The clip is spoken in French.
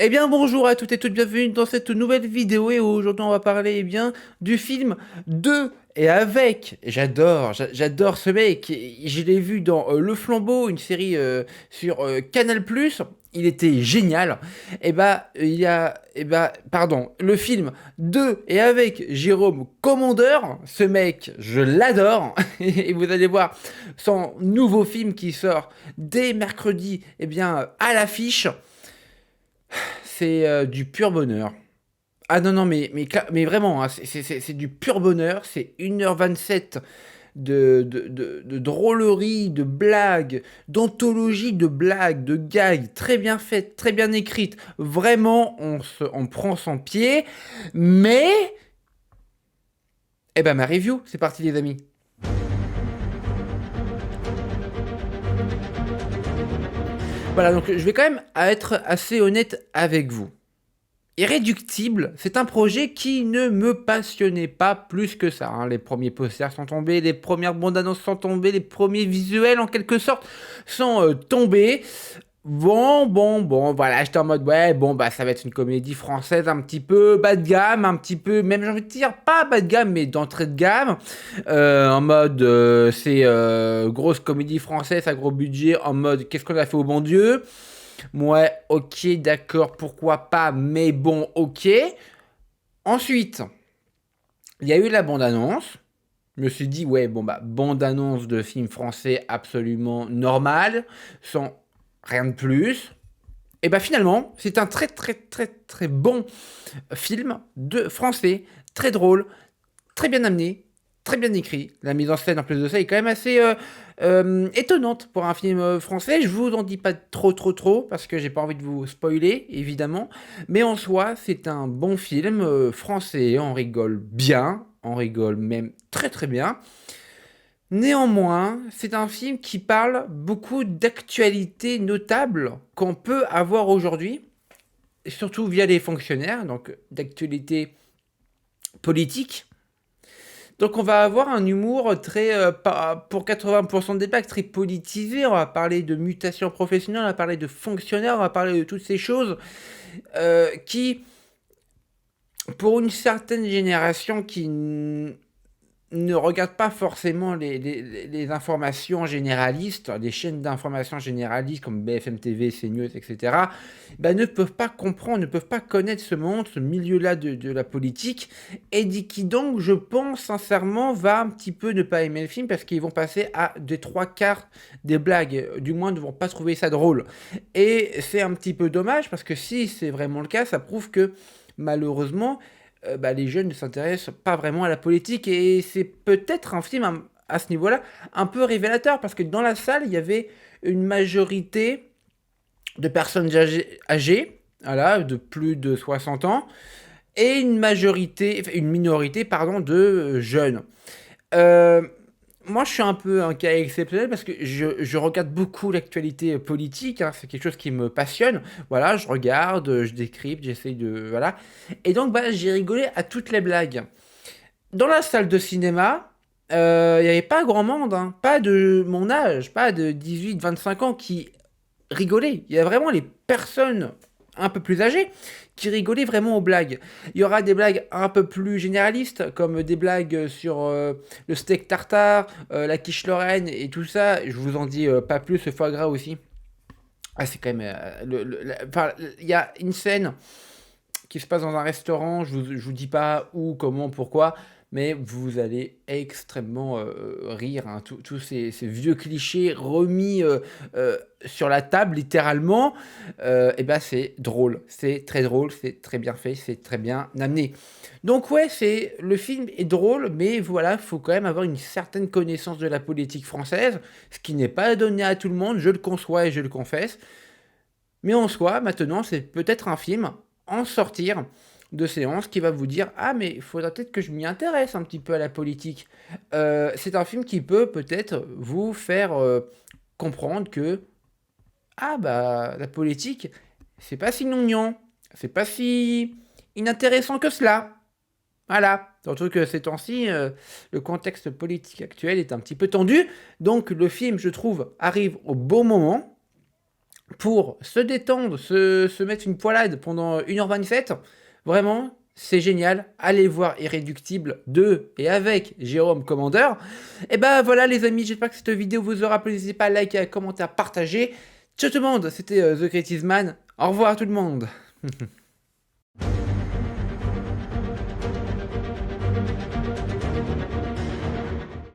Eh bien bonjour à toutes et toutes, bienvenue dans cette nouvelle vidéo et aujourd'hui on va parler du film de et avec, j'adore ce mec, je l'ai vu dans Le Flambeau, une série sur Canal+, il était génial. Pardon, le film de et avec Jérôme Commandeur, ce mec, je l'adore et vous allez voir son nouveau film qui sort dès mercredi, à l'affiche. C'est du pur bonheur. Ah non, non, mais vraiment, hein, c'est du pur bonheur. C'est 1h27 de drôlerie, de blagues, d'anthologie de blagues, de gags, très bien faites, très bien écrites. Vraiment, on prend son pied. Mais, eh ben, ma review, c'est parti, les amis. Voilà, donc je vais quand même être assez honnête avec vous. Irréductible, c'est un projet qui ne me passionnait pas plus que ça, hein. Les premiers posters sont tombés, les premières bandes annonces sont tombées, les premiers visuels en quelque sorte sont tombés. Bon, voilà, j'étais en mode, ouais, bon, bah ça va être une comédie française un petit peu bas de gamme, un petit peu, même j'ai envie de dire, pas bas de gamme, mais d'entrée de gamme. En mode, c'est grosse comédie française à gros budget, en mode, qu'est-ce qu'on a fait au bon Dieu. Ouais, ok, d'accord, pourquoi pas, mais bon, ok. Ensuite, il y a eu la bande-annonce. Je me suis dit, ouais, bon, bah, bande-annonce de film français absolument normal, sans rien de plus. Et bah, finalement, c'est un très bon film de français, très drôle, très bien amené, très bien écrit. La mise en scène, en plus de ça, est quand même assez étonnante pour un film français. Je vous en dis pas trop, parce que j'ai pas envie de vous spoiler, évidemment. Mais en soi, c'est un bon film français. On rigole bien, on rigole même très bien. Néanmoins, c'est un film qui parle beaucoup d'actualités notables qu'on peut avoir aujourd'hui, et surtout via les fonctionnaires, donc d'actualités politiques. Donc on va avoir un humour très, pour 80% des blagues, très politisé. On va parler de mutation professionnelle, on va parler de fonctionnaires, on va parler de toutes ces choses qui, pour une certaine génération qui ne regarde pas forcément les informations généralistes, les chaînes d'informations généralistes comme BFM TV, CNews, etc., bah, ne peuvent pas comprendre, ne peuvent pas connaître ce monde, ce milieu-là de la politique, et qui donc, je pense sincèrement, va un petit peu ne pas aimer le film parce qu'ils vont passer à des trois quarts des blagues, du moins ne vont pas trouver ça drôle. Et c'est un petit peu dommage parce que si c'est vraiment le cas, ça prouve que malheureusement, bah, les jeunes ne s'intéressent pas vraiment à la politique et c'est peut-être un film à ce niveau-là un peu révélateur parce que dans la salle il y avait une majorité de personnes âgées, voilà, de plus de 60 ans et une minorité pardon de jeunes. Euh, Moi, je suis un peu un cas exceptionnel parce que je regarde beaucoup l'actualité politique, hein, c'est quelque chose qui me passionne. Voilà, je regarde, je décrypte, j'essaye de... Voilà. Et donc, bah, j'ai rigolé à toutes les blagues. Dans la salle de cinéma, il n'y avait pas grand monde, hein, pas de mon âge, pas de 18-25 ans qui rigolaient. Il y a vraiment les personnes un peu plus âgées qui rigolaient vraiment aux blagues. Il y aura des blagues un peu plus généralistes, comme des blagues sur le steak tartare, la quiche Lorraine et tout ça. Je vous en dis pas plus, le foie gras aussi. Ah, c'est quand même... enfin, il y a une scène qui se passe dans un restaurant. Je vous dis pas où, comment, pourquoi, mais vous allez extrêmement rire, hein. Tous ces vieux clichés remis sur la table, littéralement, et ben c'est drôle. C'est très drôle, c'est très bien fait, c'est très bien amené. Donc ouais, le film est drôle, mais voilà, il faut quand même avoir une certaine connaissance de la politique française, ce qui n'est pas donné à tout le monde, je le conçois et je le confesse. Mais en soi, maintenant, c'est peut-être un film en sortir de séance qui va vous dire ah mais il faudra peut-être que je m'y intéresse un petit peu à la politique. C'est un film qui peut peut-être vous faire comprendre que ah bah la politique c'est pas si gnangnan, c'est pas si inintéressant que cela. Voilà. Surtout que ces temps-ci, le contexte politique actuel est un petit peu tendu. Donc le film, je trouve, arrive au bon moment pour se détendre, se mettre une poilade pendant 1h27, vraiment, c'est génial. Allez voir Irréductible 2 et avec Jérôme Commandeur. Et bah voilà les amis, j'espère que cette vidéo vous aura plu. N'hésitez pas à liker, à commenter, à partager. Ciao tout le monde, c'était The Creative Man. Au revoir à tout le monde.